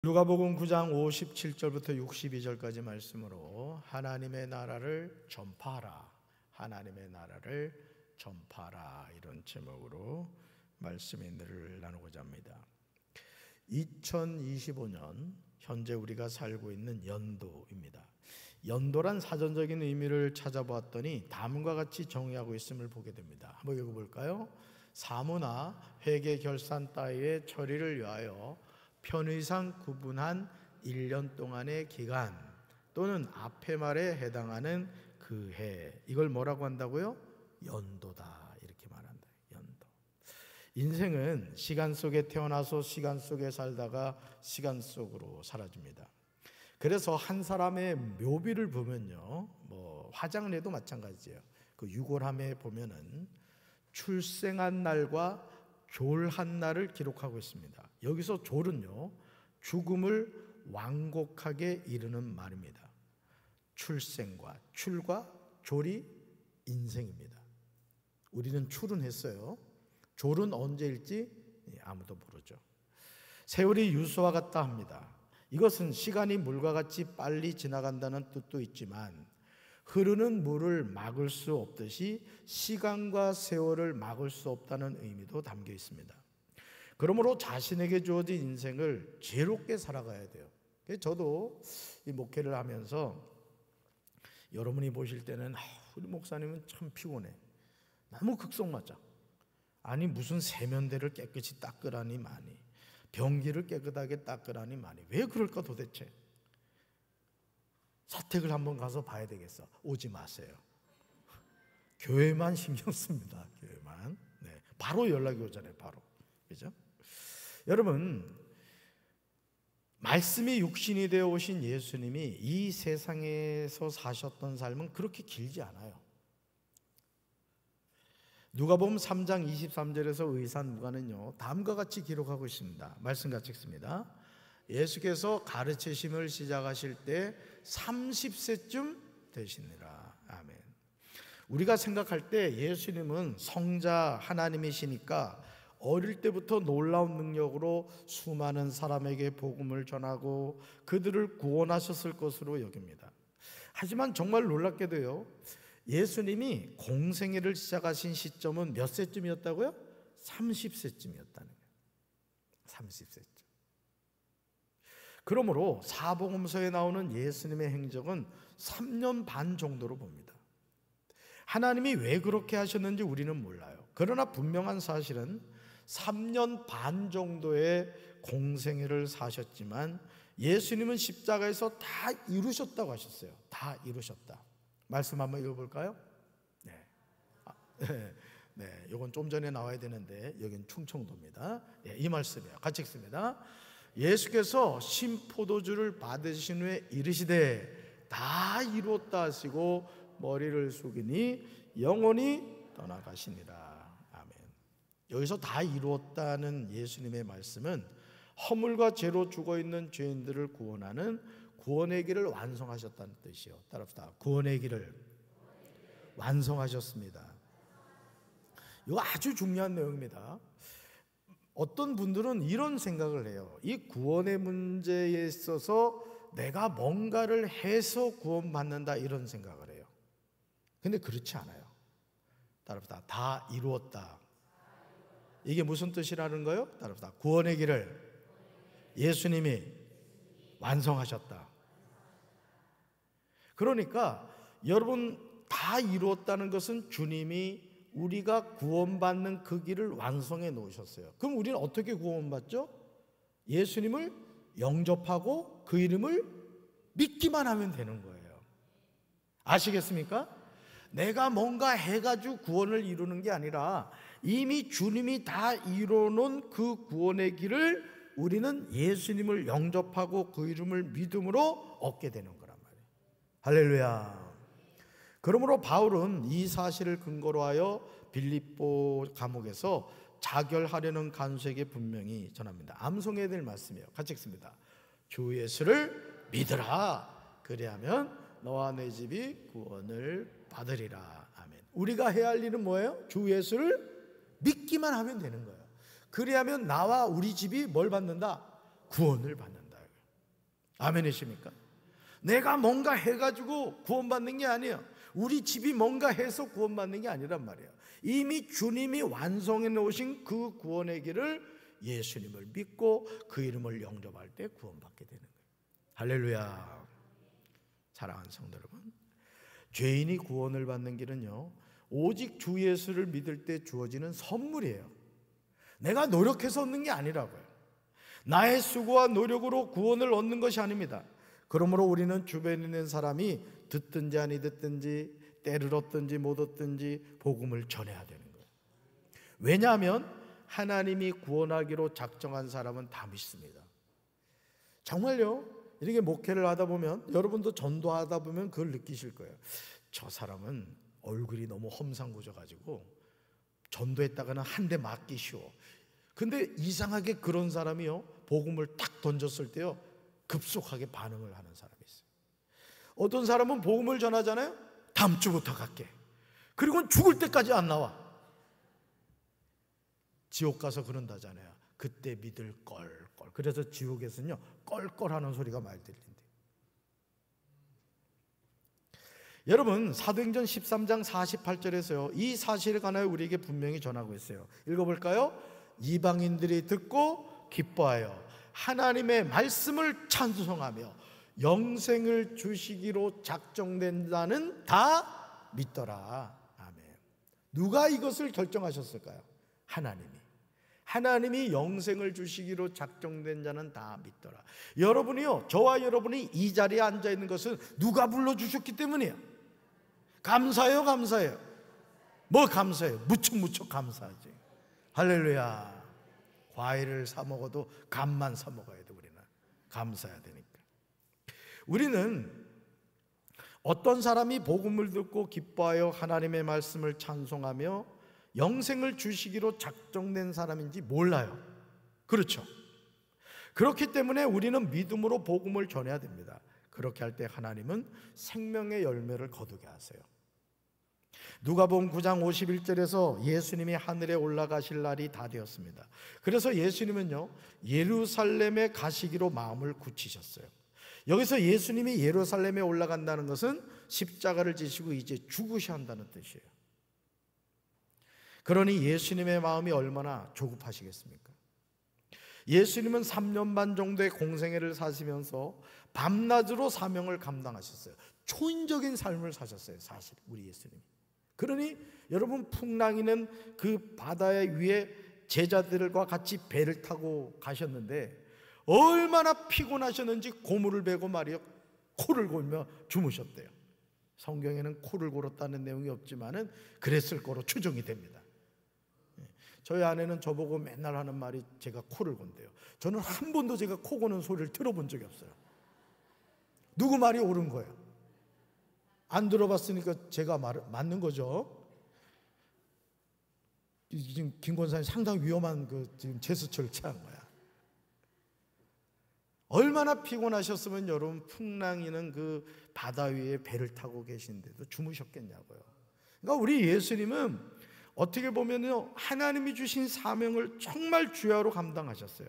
누가복음 9장 57절부터 62절까지 말씀으로 하나님의 나라를 전파하라, 하나님의 나라를 전파하라, 이런 제목으로 말씀의 늘 나누고자 합니다. 2025년 현재 우리가 살고 있는 연도입니다. 연도란 사전적인 의미를 찾아보았더니 다음과 같이 정의하고 있음을 보게 됩니다. 한번 읽어볼까요? 사무나 회계 결산 따위의 처리를 위하여 편의상 구분한 1년 동안의 기간 또는 앞의 말에 해당하는 그 해, 이걸 뭐라고 한다고요? 연도다, 이렇게 말한다. 연도. 인생은 시간 속에 태어나서 시간 속에 살다가 시간 속으로 사라집니다. 그래서 한 사람의 묘비를 보면요, 화장을 해도 마찬가지예요. 그 유골함에 보면은 출생한 날과 졸한 날을 기록하고 있습니다. 여기서 졸은요, 죽음을 완곡하게 이르는 말입니다. 출생과 출과 졸이 인생입니다. 우리는 출은 했어요. 졸은 언제일지 아무도 모르죠. 세월이 유수와 같다 합니다. 이것은 시간이 물과 같이 빨리 지나간다는 뜻도 있지만 흐르는 물을 막을 수 없듯이 시간과 세월을 막을 수 없다는 의미도 담겨 있습니다. 그러므로 자신에게 주어진 인생을 지혜롭게 살아가야 돼요. 저도 이 목회를 하면서 여러분이 보실 때는 우리 목사님은 참 피곤해, 너무 극성맞아, 아니 무슨 세면대를 깨끗이 닦으라니 많이, 변기를 깨끗하게 닦으라니 많이, 왜 그럴까 도대체? 사택을 한번 가서 봐야 되겠어. 오지 마세요. 교회만 신경 씁니다. 교회만. 네, 바로 연락이 오잖아요. 바로. 그죠? 여러분, 말씀이 육신이 되어 오신 예수님이 이 세상에서 사셨던 삶은 그렇게 길지 않아요. 누가복음 3장 23절에서 의사누가는요, 다음과 같이 기록하고 있습니다. 말씀 같이 읽습니다. 예수께서 가르치심을 시작하실 때 30세쯤 되시니라. 아멘. 우리가 생각할 때 예수님은 성자 하나님이시니까 어릴 때부터 놀라운 능력으로 수많은 사람에게 복음을 전하고 그들을 구원하셨을 것으로 여깁니다. 하지만 정말 놀랍게도요, 예수님이 공생애를 시작하신 시점은 몇 세쯤이었다고요? 30세쯤이었다는 거예요. 30세쯤. 그러므로 사복음서에 나오는 예수님의 행적은 3년 반 정도로 봅니다. 하나님이 왜 그렇게 하셨는지 우리는 몰라요. 그러나 분명한 사실은 3년 반 정도의 공생애를 사셨지만 예수님은 십자가에서 다 이루셨다고 하셨어요. 다 이루셨다. 말씀 한번 읽어볼까요? 네, 이건 좀 전에 나와야 되는데 여긴 충청도입니다. 네, 이 말씀이에요. 같이 읽습니다. 예수께서 신포도주를 받으신 후에 이르시되 다 이루었다 하시고 머리를 숙이니 영원히 떠나가시니라. 아멘. 여기서 다 이루었다는 예수님의 말씀은 허물과 죄로 죽어있는 죄인들을 구원하는 구원의 길을 완성하셨다는 뜻이요. 따라합시다. 구원의 길을 완성하셨습니다. 이거 아주 중요한 내용입니다. 어떤 분들은 이런 생각을 해요. 이 구원의 문제에 있어서 내가 뭔가를 해서 구원받는다, 이런 생각을 해요. 근데 그렇지 않아요. 따라합시다. 다 이루었다. 이게 무슨 뜻이라는 거예요? 따라합시다. 구원의 길을 예수님이 완성하셨다. 그러니까 여러분, 다 이루었다는 것은 주님이 우리가 구원받는 그 길을 완성해 놓으셨어요. 그럼 우리는 어떻게 구원받죠? 예수님을 영접하고 그 이름을 믿기만 하면 되는 거예요. 아시겠습니까? 내가 뭔가 해가지고 구원을 이루는 게 아니라 이미 주님이 다 이루어놓은 그 구원의 길을 우리는 예수님을 영접하고 그 이름을 믿음으로 얻게 되는 거란 말이에요. 할렐루야. 그러므로 바울은 이 사실을 근거로 하여 빌립보 감옥에서 자결하려는 간수에게 분명히 전합니다. 암송해야 될 말씀이에요. 같이 읽습니다. 주 예수를 믿으라. 그리하면 너와 내 집이 구원을 받으리라. 아멘. 우리가 해야 할 일은 뭐예요? 주 예수를 믿기만 하면 되는 거예요. 그리하면 나와 우리 집이 뭘 받는다? 구원을 받는다. 아멘이십니까? 내가 뭔가 해가지고 구원받는 게 아니에요. 우리 집이 뭔가 해서 구원받는 게 아니란 말이에요. 이미 주님이 완성해 놓으신 그 구원의 길을 예수님을 믿고 그 이름을 영접할 때 구원받게 되는 거예요. 할렐루야. 사랑하는 성도 여러분, 죄인이 구원을 받는 길은요, 오직 주 예수를 믿을 때 주어지는 선물이에요. 내가 노력해서 얻는 게 아니라고요. 나의 수고와 노력으로 구원을 얻는 것이 아닙니다. 그러므로 우리는 주변에 있는 사람이 듣든지 아니 듣든지, 때를 얻든지 못 얻든지 복음을 전해야 되는 거예요. 왜냐하면 하나님이 구원하기로 작정한 사람은 다 믿습니다. 정말요, 이렇게 목회를 하다 보면, 여러분도 전도하다 보면 그걸 느끼실 거예요. 저 사람은 얼굴이 너무 험상궂어가지고 전도했다가는 한 대 맞기 쉬워. 근데 이상하게 그런 사람이요, 복음을 딱 던졌을 때요, 급속하게 반응을 하는 사람이 있어요. 어떤 사람은 복음을 전하잖아요. 다음 주부터 갈게. 그리고는 죽을 때까지 안 나와. 지옥 가서 그런다잖아요. 그때 믿을 껄껄. 그래서 지옥에서는요, 껄껄하는 소리가 많이 들린대요. 여러분, 사도행전 13장 48절에서요, 이 사실에 관하여 우리에게 분명히 전하고 있어요. 읽어볼까요? 이방인들이 듣고 기뻐하여 하나님의 말씀을 찬송하며 영생을 주시기로 작정된 자는 다 믿더라. 아멘. 누가 이것을 결정하셨을까요? 하나님이 영생을 주시기로 작정된 자는 다 믿더라. 여러분이요, 저와 여러분이 이 자리에 앉아 있는 것은 누가 불러주셨기 때문이에요. 감사해요, 감사해요. 뭐 감사해요? 무척 감사하지. 할렐루야. 과일을 사 먹어도 감만 사 먹어야 돼. 우리는 감사해야 되니까. 우리는 어떤 사람이 복음을 듣고 기뻐하여 하나님의 말씀을 찬송하며 영생을 주시기로 작정된 사람인지 몰라요. 그렇죠? 그렇기 때문에 우리는 믿음으로 복음을 전해야 됩니다. 그렇게 할 때 하나님은 생명의 열매를 거두게 하세요. 누가복음 9장 51절에서 예수님이 하늘에 올라가실 날이 다 되었습니다. 그래서 예수님은요, 예루살렘에 가시기로 마음을 굳히셨어요. 여기서 예수님이 예루살렘에 올라간다는 것은 십자가를 지시고 이제 죽으셔야 한다는 뜻이에요. 그러니 예수님의 마음이 얼마나 조급하시겠습니까? 예수님은 3년 반 정도의 공생애를 사시면서 밤낮으로 사명을 감당하셨어요. 초인적인 삶을 사셨어요, 사실 우리 예수님이. 그러니 여러분, 풍랑이는 그 바다 위에 제자들과 같이 배를 타고 가셨는데 얼마나 피곤하셨는지 고무를 베고 말이요, 코를 골며 주무셨대요. 성경에는 코를 골았다는 내용이 없지만은 그랬을 거로 추정이 됩니다. 저희 아내는 저보고 맨날 하는 말이 제가 코를 곤대요. 저는 한 번도 제가 코 고는 소리를 들어본 적이 없어요. 누구 말이 옳은 거예요? 안 들어봤으니까 제가 맞는 거죠. 지금 김 권사님 상당히 위험한 지금 제스처를 취한 거야. 얼마나 피곤하셨으면 여러분, 풍랑이는 그 바다 위에 배를 타고 계신데도 주무셨겠냐고요. 그러니까 우리 예수님은 어떻게 보면요, 하나님이 주신 사명을 정말 주야로 감당하셨어요.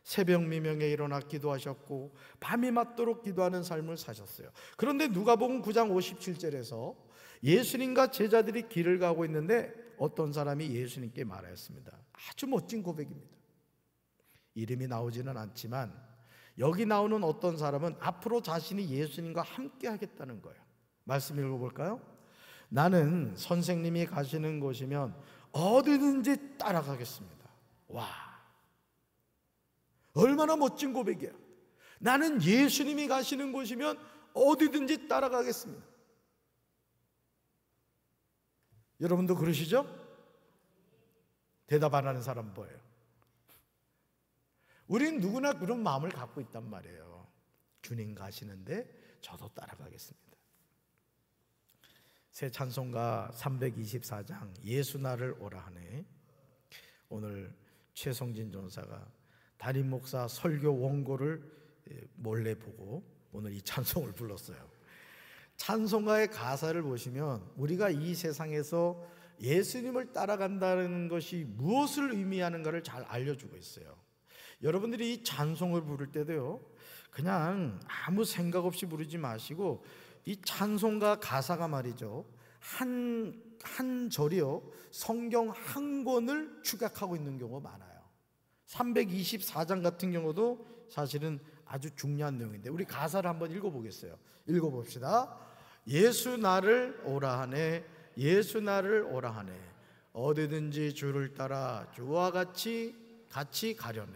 새벽 미명에 일어나 기도하셨고 밤이 맞도록 기도하는 삶을 사셨어요. 그런데 누가복음 9장 57절에서 예수님과 제자들이 길을 가고 있는데 어떤 사람이 예수님께 말하였습니다. 아주 멋진 고백입니다. 이름이 나오지는 않지만 여기 나오는 어떤 사람은 앞으로 자신이 예수님과 함께 하겠다는 거예요. 말씀 읽어볼까요? 나는 선생님이 가시는 곳이면 어디든지 따라가겠습니다. 와, 얼마나 멋진 고백이야. 나는 예수님이 가시는 곳이면 어디든지 따라가겠습니다. 여러분도 그러시죠? 대답 안 하는 사람 뭐예요? 우린 누구나 그런 마음을 갖고 있단 말이에요. 주님 가시는데 저도 따라가겠습니다. 새 찬송가 324장 예수 나를 오라 하네. 오늘 최성진 전사가 담임 목사 설교 원고를 몰래 보고 오늘 이 찬송을 불렀어요. 찬송가의 가사를 보시면 우리가 이 세상에서 예수님을 따라간다는 것이 무엇을 의미하는가를 잘 알려주고 있어요. 여러분들이 이 찬송을 부를 때도요, 그냥 아무 생각 없이 부르지 마시고 이 찬송가 가사가 말이죠, 한 절이요 성경 한 권을 축약하고 있는 경우가 많아요. 324장 같은 경우도 사실은 아주 중요한 내용인데 우리 가사를 한번 읽어보겠어요. 읽어봅시다. 예수 나를 오라 하네, 예수 나를 오라 하네, 어디든지 주를 따라 주와 같이 가려네,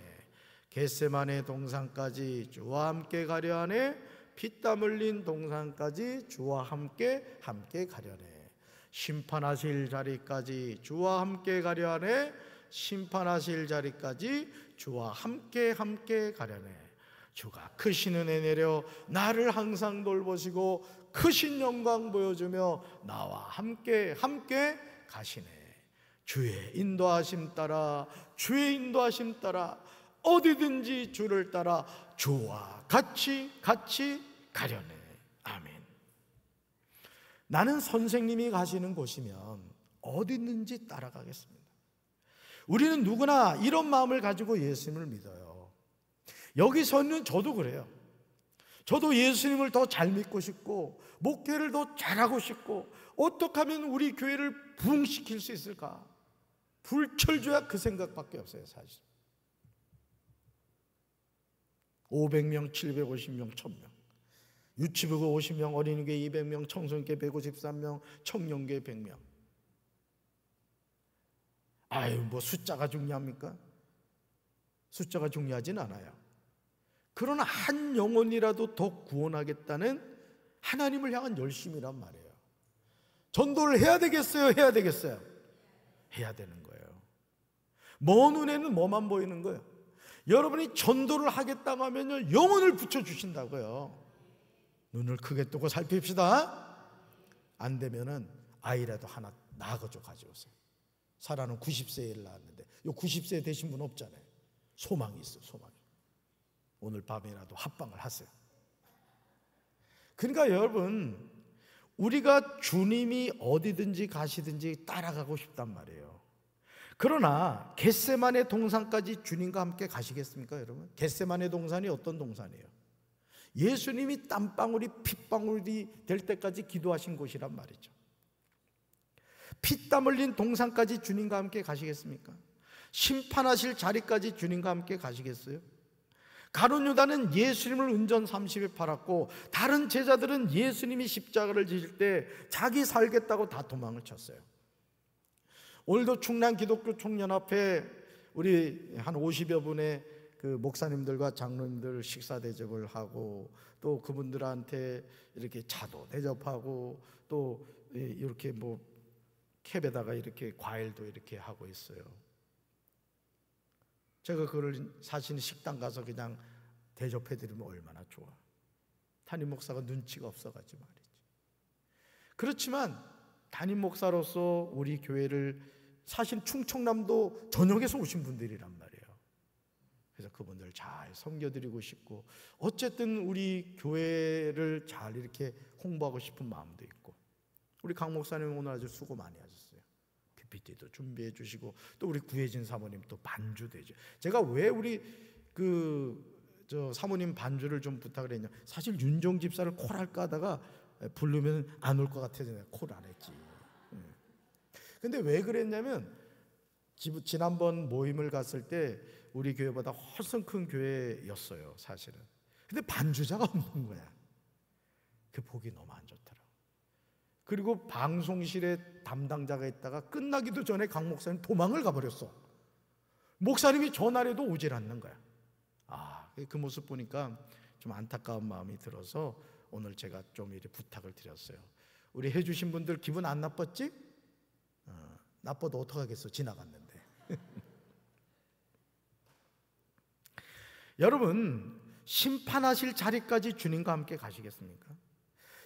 겟세마네 동산까지 주와 함께 가려 하네, 피땀 흘린 동산까지 주와 함께 가려네, 심판하실 자리까지 주와 함께 가려 하네, 심판하실 자리까지 주와 함께 가려네, 주가 크신 은혜 내려 나를 항상 돌보시고 크신 영광 보여주며 나와 함께 가시네, 주의 인도하심 따라 어디든지 주를 따라 주와 같이 가려네. 아멘. 나는 선생님이 가시는 곳이면 어디든지 따라가겠습니다. 우리는 누구나 이런 마음을 가지고 예수님을 믿어요. 여기서는 저도 그래요. 저도 예수님을 더 잘 믿고 싶고 목회를 더 잘하고 싶고 어떻게 하면 우리 교회를 부흥시킬 수 있을까? 불철주야 그 생각밖에 없어요. 사실 500명, 750명, 1000명, 유치부가 50명, 어린이교회 200명, 청소년교회 153명, 청년교회 100명. 아유, 뭐 숫자가 중요합니까? 숫자가 중요하진 않아요. 그러나 한 영혼이라도 더 구원하겠다는 하나님을 향한 열심이란 말이에요. 전도를 해야 되겠어요? 해야 되겠어요? 해야 되는 거예요. 먼 눈에는 뭐만 보이는 거예요? 여러분이 전도를 하겠다고 하면요, 영혼을 붙여주신다고요. 눈을 크게 뜨고 살핍시다. 안 되면은 아이라도 하나 낳아가지고 가져오세요. 사라는 90세에 낳았는데 요 90세 되신 분 없잖아요. 소망이 있어요. 소망이. 오늘 밤에라도 합방을 하세요. 그러니까 여러분, 우리가 주님이 어디든지 가시든지 따라가고 싶단 말이에요. 그러나 겟세마네 동산까지 주님과 함께 가시겠습니까, 여러분? 겟세마네 동산이 어떤 동산이에요? 예수님이 땀방울이 핏방울이 될 때까지 기도하신 곳이란 말이죠. 피땀 흘린 동산까지 주님과 함께 가시겠습니까? 심판하실 자리까지 주님과 함께 가시겠어요? 가룟 유다는 예수님을 은전 30에 팔았고 다른 제자들은 예수님이 십자가를 지실 때 자기 살겠다고 다 도망을 쳤어요. 오늘도 충남 기독교 총연합회 우리 한 50여 분의 그 목사님들과 장로님들 식사 대접을 하고 또 그분들한테 이렇게 차도 대접하고 또 이렇게 뭐 캡에다가 이렇게 과일도 이렇게 하고 있어요. 제가 그걸 사실 식당 가서 그냥 대접해드리면 얼마나 좋아. 담임 목사가 눈치가 없어가지고 말이지. 그렇지만 담임 목사로서 우리 교회를 사실 충청남도 전역에서 오신 분들이란 말이에요. 그래서 그분들 잘 섬겨드리고 싶고 어쨌든 우리 교회를 잘 이렇게 홍보하고 싶은 마음도 있고 우리 강 목사님 오늘 아주 수고 많이 하셨어요. PPT도 준비해 주시고 또 우리 구혜진 사모님 또 반주도 해줘. 제가 왜 우리 사모님 반주를 좀 부탁을 했냐, 사실 윤종 집사를 콜할까 하다가 부르면 안 올 것 같아서 내가 콜 안 했지. 근데 왜 그랬냐면 지난번 모임을 갔을 때 우리 교회보다 훨씬 큰 교회였어요 사실은. 근데 반주자가 없는 거야. 그 보기 너무 안 좋더라고. 그리고 방송실에 담당자가 있다가 끝나기도 전에 강 목사님 도망을 가버렸어. 목사님이 전화해도 오질 않는 거야. 그 모습 보니까 좀 안타까운 마음이 들어서 오늘 제가 좀 이렇게 부탁을 드렸어요. 우리 해주신 분들 기분 안 나빴지? 나빠도 어떡하겠어, 지나갔는데. 여러분, 심판하실 자리까지 주님과 함께 가시겠습니까?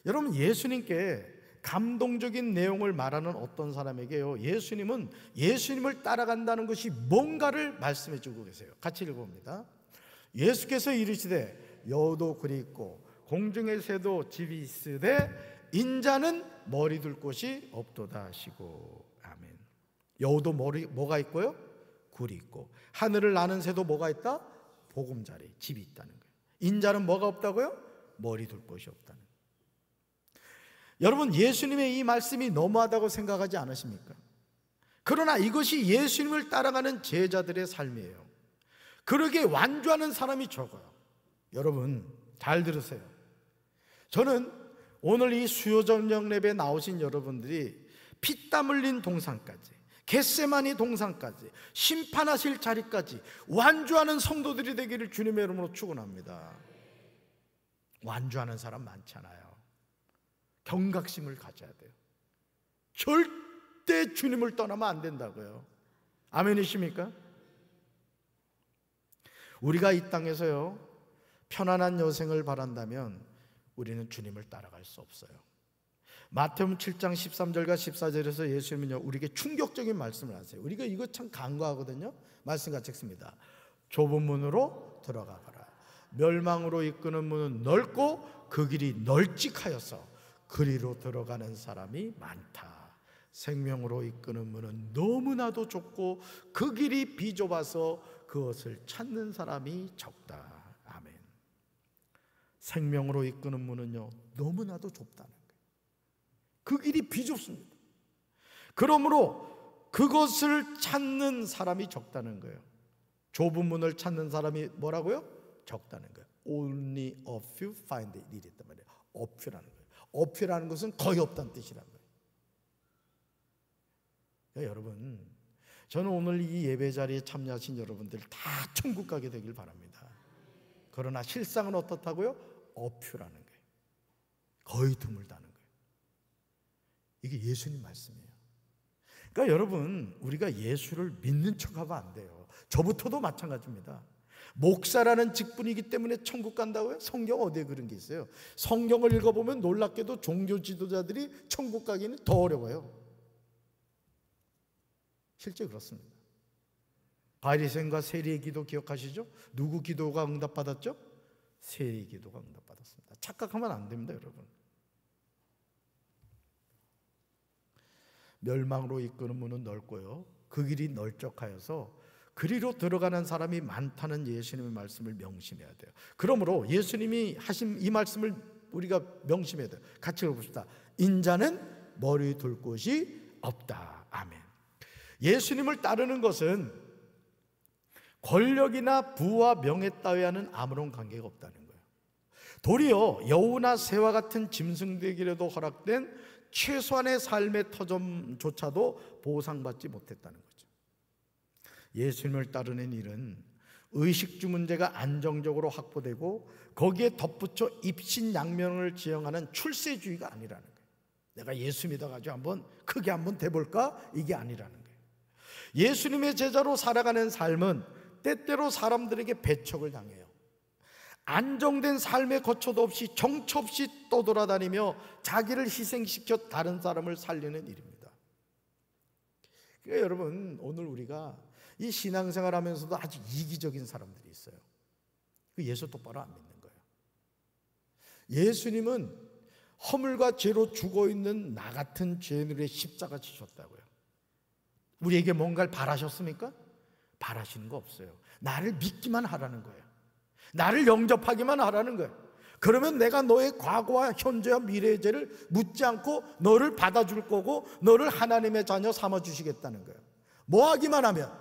여러분, 예수님께 감동적인 내용을 말하는 어떤 사람에게요, 예수님은 예수님을 따라간다는 것이 뭔가를 말씀해 주고 계세요. 같이 읽어봅니다. 예수께서 이르시되 여우도 굴이 있고 공중의 새도 집이 있으되 인자는 머리 둘 곳이 없도다 하시고. 아멘. 여우도 뭐가 있고요? 굴이 있고, 하늘을 나는 새도 뭐가 있다? 보금자리, 집이 있다는 거예요. 인자는 뭐가 없다고요? 머리 둘 곳이 없다는. 여러분, 예수님의 이 말씀이 너무하다고 생각하지 않으십니까? 그러나 이것이 예수님을 따라가는 제자들의 삶이에요. 그러기에 완주하는 사람이 적어요. 여러분 잘 들으세요. 저는 오늘 이 수요 저녁 예배에 나오신 여러분들이 피땀 흘린 동산까지, 겟세마니 동산까지, 심판하실 자리까지 완주하는 성도들이 되기를 주님의 이름으로 축원합니다. 완주하는 사람 많잖아요. 경각심을 가져야 돼요. 절대 주님을 떠나면 안 된다고요. 아멘이십니까? 우리가 이 땅에서요 편안한 여생을 바란다면 우리는 주님을 따라갈 수 없어요. 마태복음 7장 13절과 14절에서 예수님은요 우리에게 충격적인 말씀을 하세요. 우리가 이거 참 간과하거든요. 말씀 같이 읽습니다. 좁은 문으로 들어가거라. 멸망으로 이끄는 문은 넓고 그 길이 널찍하여서 그리로 들어가는 사람이 많다. 생명으로 이끄는 문은 너무나도 좁고 그 길이 비좁아서 그것을 찾는 사람이 적다. 아멘. 생명으로 이끄는 문은요 너무나도 좁다는 거예요. 그 길이 비좁습니다. 그러므로 그것을 찾는 사람이 적다는 거예요. 좁은 문을 찾는 사람이 뭐라고요? 적다는 거예요. Only a few find it 이랬단 말이에요. A few라는 거예요. A few라는 것은 거의 없다는 뜻이란 거예요. 그러니까 여러분, 저는 오늘 이 예배 자리에 참여하신 여러분들 다 천국 가게 되길 바랍니다. 그러나 실상은 어떻다고요? A few라는 거예요. 거의 드물다는 거예요. 이게 예수님 말씀이에요. 그러니까 여러분, 우리가 예수를 믿는 척하면 안 돼요. 저부터도 마찬가지입니다. 목사라는 직분이기 때문에 천국 간다고요? 성경 어디에 그런 게 있어요? 성경을 읽어보면 놀랍게도 종교 지도자들이 천국 가기는 더 어려워요. 실제 그렇습니다. 바리새인과 세리의 기도 기억하시죠? 누구 기도가 응답받았죠? 세리의 기도가 응답받았습니다. 착각하면 안 됩니다, 여러분. 멸망으로 이끄는 문은 넓고요 그 길이 널쩍하여서 그리로 들어가는 사람이 많다는 예수님의 말씀을 명심해야 돼요. 그러므로 예수님이 하신 이 말씀을 우리가 명심해야 돼요. 같이 읽어봅시다. 인자는 머리 둘 곳이 없다. 아멘. 예수님을 따르는 것은 권력이나 부와 명예 따위와는 아무런 관계가 없다는 거예요. 도리어 여우나 새와 같은 짐승들에게도 허락된 최소한의 삶의 터전조차도 보상받지 못했다는 거죠. 예수님을 따르는 일은 의식주 문제가 안정적으로 확보되고 거기에 덧붙여 입신양명을 지향하는 출세주의가 아니라는 거예요. 내가 예수 믿어가지고 한번 크게 한번 돼볼까? 이게 아니라는 거예요. 예수님의 제자로 살아가는 삶은 때때로 사람들에게 배척을 당해요. 안정된 삶의 거처도 없이 정처 없이 떠돌아다니며 자기를 희생시켜 다른 사람을 살리는 일입니다. 그러니까 여러분, 오늘 우리가 이 신앙생활 하면서도 아주 이기적인 사람들이 있어요. 예수 똑바로 안 믿는 거예요. 예수님은 허물과 죄로 죽어있는 나 같은 죄인의 십자가 지셨다고요. 우리에게 뭔가를 바라셨습니까? 바라시는 거 없어요. 나를 믿기만 하라는 거예요. 나를 영접하기만 하라는 거예요. 그러면 내가 너의 과거와 현재와 미래의 죄를 묻지 않고 너를 받아줄 거고 너를 하나님의 자녀 삼아주시겠다는 거예요. 뭐 하기만 하면?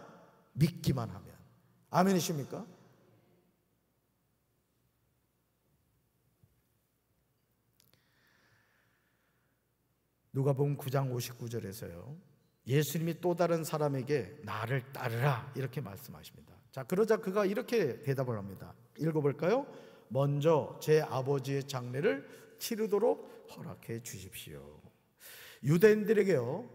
믿기만 하면. 아멘이십니까? 누가복음 9장 59절에서요 예수님이 또 다른 사람에게 나를 따르라 이렇게 말씀하십니다. 자, 그러자 그가 이렇게 대답을 합니다. 읽어볼까요? 먼저 제 아버지의 장례를 치르도록 허락해 주십시오. 유대인들에게요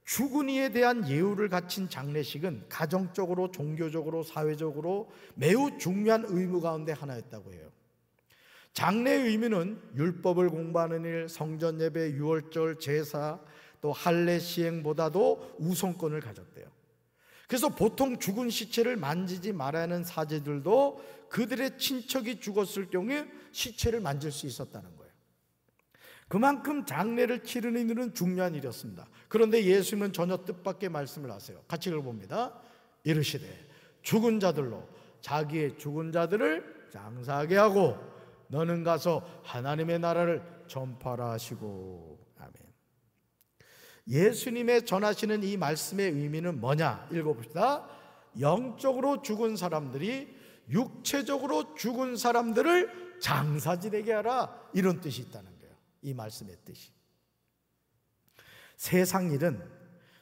죽은 이에 대한 예우를 갖춘 장례식은 가정적으로 종교적으로 사회적으로 매우 중요한 의무 가운데 하나였다고 해요. 장례의 의미는 율법을 공부하는 일, 성전 예배, 유월절, 제사, 또 할례 시행보다도 우선권을 가졌대요. 그래서 보통 죽은 시체를 만지지 말아야 하는 사제들도 그들의 친척이 죽었을 경우에 시체를 만질 수 있었다는 거예요. 그만큼 장례를 치르는 일은 중요한 일이었습니다. 그런데 예수님은 전혀 뜻밖의 말씀을 하세요. 같이 읽어봅니다. 이르시되 죽은 자들로 자기의 죽은 자들을 장사하게 하고 너는 가서 하나님의 나라를 전파하라 하시고. 아멘. 예수님의 전하시는 이 말씀의 의미는 뭐냐? 읽어봅시다. 영적으로 죽은 사람들이 육체적으로 죽은 사람들을 장사 지내게 하라, 이런 뜻이 있다는 거예요. 이 말씀의 뜻이. 세상 일은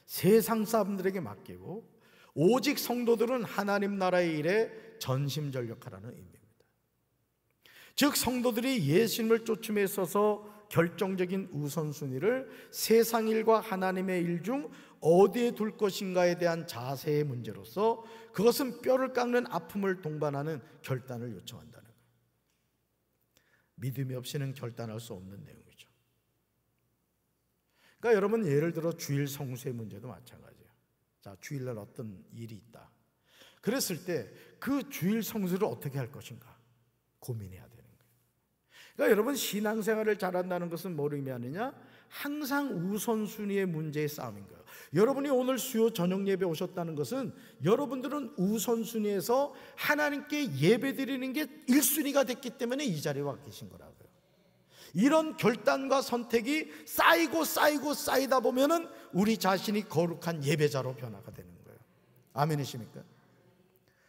세상 사람들에게 맡기고 오직 성도들은 하나님 나라의 일에 전심전력하라는 의미입니다. 즉 성도들이 예수님을 쫓음에 있어서 결정적인 우선순위를 세상 일과 하나님의 일 중 어디에 둘 것인가에 대한 자세의 문제로서 그것은 뼈를 깎는 아픔을 동반하는 결단을 요청한다는 거예요. 믿음이 없이는 결단할 수 없는 내용이죠. 그러니까 여러분, 예를 들어 주일 성수의 문제도 마찬가지예요. 자, 주일날 어떤 일이 있다. 그랬을 때 그 주일 성수를 어떻게 할 것인가 고민해야 되는 거예요. 그러니까 여러분, 신앙생활을 잘한다는 것은 뭘 의미하느냐? 항상 우선순위의 문제의 싸움인 거예요. 여러분이 오늘 수요 저녁 예배 오셨다는 것은 여러분들은 우선순위에서 하나님께 예배드리는 게 1순위가 됐기 때문에 이 자리에 와 계신 거라고요. 이런 결단과 선택이 쌓이고 쌓이고 쌓이다 보면은 우리 자신이 거룩한 예배자로 변화가 되는 거예요. 아멘이십니까?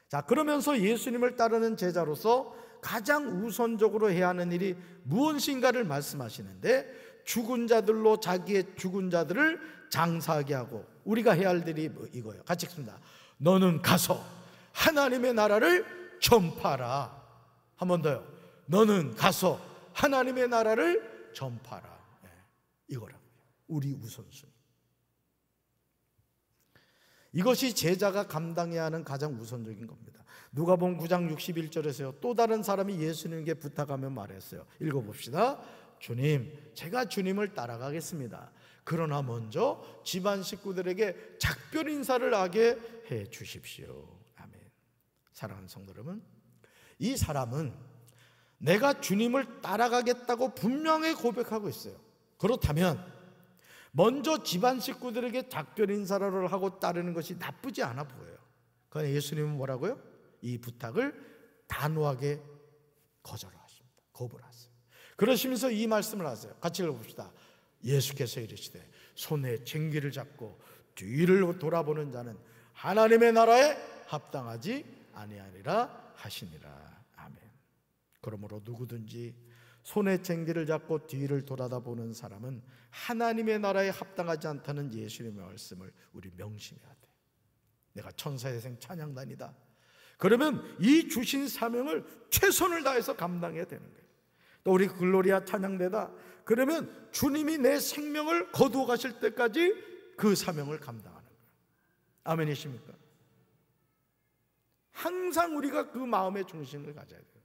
자, 그러면서 예수님을 따르는 제자로서 가장 우선적으로 해야 하는 일이 무엇인가를 말씀하시는데, 죽은 자들로 자기의 죽은 자들을 장사하게 하고, 우리가 해야 할 일이 이거예요. 같이 읽습니다. 너는 가서 하나님의 나라를 전파하라. 한 번 더요. 너는 가서 하나님의 나라를 전파하라. 네, 이거라고요. 우리 우선순위. 이것이 제자가 감당해야 하는 가장 우선적인 겁니다. 누가복음 9장 61절에서요, 또 다른 사람이 예수님께 부탁하며 말했어요. 읽어봅시다. 주님, 제가 주님을 따라가겠습니다. 그러나 먼저 집안 식구들에게 작별 인사를 하게 해 주십시오. 아멘. 사랑하는 성도 여러분, 이 사람은 내가 주님을 따라가겠다고 분명히 고백하고 있어요. 그렇다면 먼저 집안 식구들에게 작별 인사를 하고 따르는 것이 나쁘지 않아 보여요. 그러나 예수님은 뭐라고요? 이 부탁을 단호하게 거절하십니다. 거부하세요. 그러시면서 이 말씀을 하세요. 같이 읽어봅시다. 예수께서 이르시되 손에 쟁기를 잡고 뒤를 돌아보는 자는 하나님의 나라에 합당하지 아니하리라 하시니라. 아멘. 그러므로 누구든지 손에 쟁기를 잡고 뒤를 돌아다보는 사람은 하나님의 나라에 합당하지 않다는 예수님의 말씀을 우리 명심해야 돼. 내가 천사의생 찬양단이다. 그러면 이 주신 사명을 최선을 다해서 감당해야 되는 거예요. 또 우리 글로리아 찬양대다. 그러면 주님이 내 생명을 거두어 가실 때까지 그 사명을 감당하는 거예요. 아멘이십니까? 항상 우리가 그 마음의 중심을 가져야 돼요.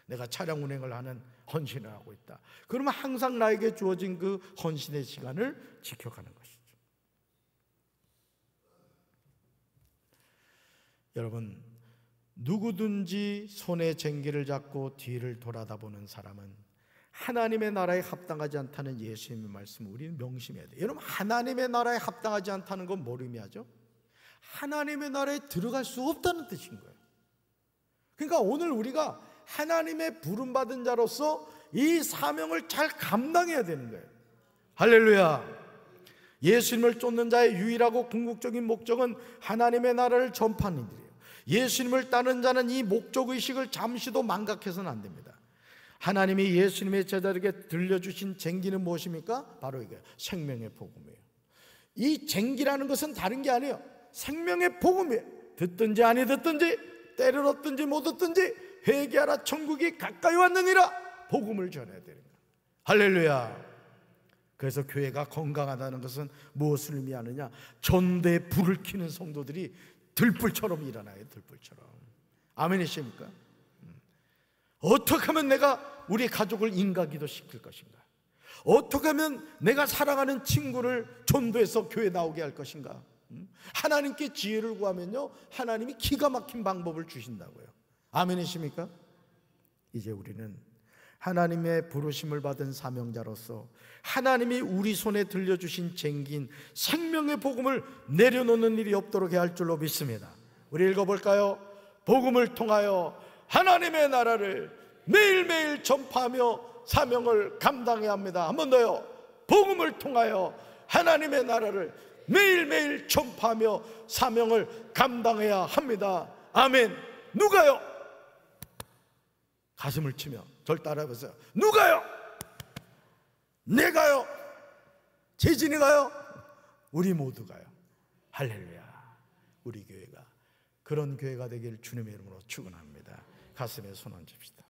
내가 차량 운행을 하는 헌신을 하고 있다. 그러면 항상 나에게 주어진 그 헌신의 시간을 지켜가는 것이죠. 여러분, 누구든지 손에 쟁기를 잡고 뒤를 돌아다보는 사람은 하나님의 나라에 합당하지 않다는 예수님의 말씀을 우리는 명심해야 돼요. 여러분, 하나님의 나라에 합당하지 않다는 건 뭘 의미하죠? 하나님의 나라에 들어갈 수 없다는 뜻인 거예요. 그러니까 오늘 우리가 하나님의 부름받은 자로서 이 사명을 잘 감당해야 되는 거예요. 할렐루야. 예수님을 쫓는 자의 유일하고 궁극적인 목적은 하나님의 나라를 전파하는 일이에요. 예수님을 따르는 자는 이 목적의식을 잠시도 망각해서는 안 됩니다. 하나님이 예수님의 제자들에게 들려주신 쟁기는 무엇입니까? 바로 이게 생명의 복음이에요. 이 쟁기라는 것은 다른 게 아니에요. 생명의 복음이에요. 듣든지 아니 듣든지, 때를 얻든지 못 얻든지 회개하라, 천국이 가까이 왔느니라. 복음을 전해야 되는 거예요. 할렐루야. 그래서 교회가 건강하다는 것은 무엇을 의미하느냐? 전대에 불을 켜는 성도들이 들불처럼 일어나요. 들불처럼. 아멘이십니까? 어떻게 하면 내가 우리 가족을 인가기도 시킬 것인가? 어떻게 하면 내가 사랑하는 친구를 전도해서 교회 나오게 할 것인가? 하나님께 지혜를 구하면요, 하나님이 기가 막힌 방법을 주신다고요. 아멘이십니까? 이제 우리는 하나님의 부르심을 받은 사명자로서 하나님이 우리 손에 들려주신 쟁기인 생명의 복음을 내려놓는 일이 없도록 해야 할 줄로 믿습니다. 우리 읽어볼까요? 복음을 통하여 하나님의 나라를 매일매일 전파하며 사명을 감당해야 합니다. 한 번 더요. 복음을 통하여 하나님의 나라를 매일매일 전파하며 사명을 감당해야 합니다. 아멘. 누가요? 가슴을 치며 저를 따라해보세요. 누가요? 내가요? 재진이가요? 우리 모두가요. 할렐루야. 우리 교회가 그런 교회가 되길 주님의 이름으로 축원합니다. 가슴에 손 얹읍시다.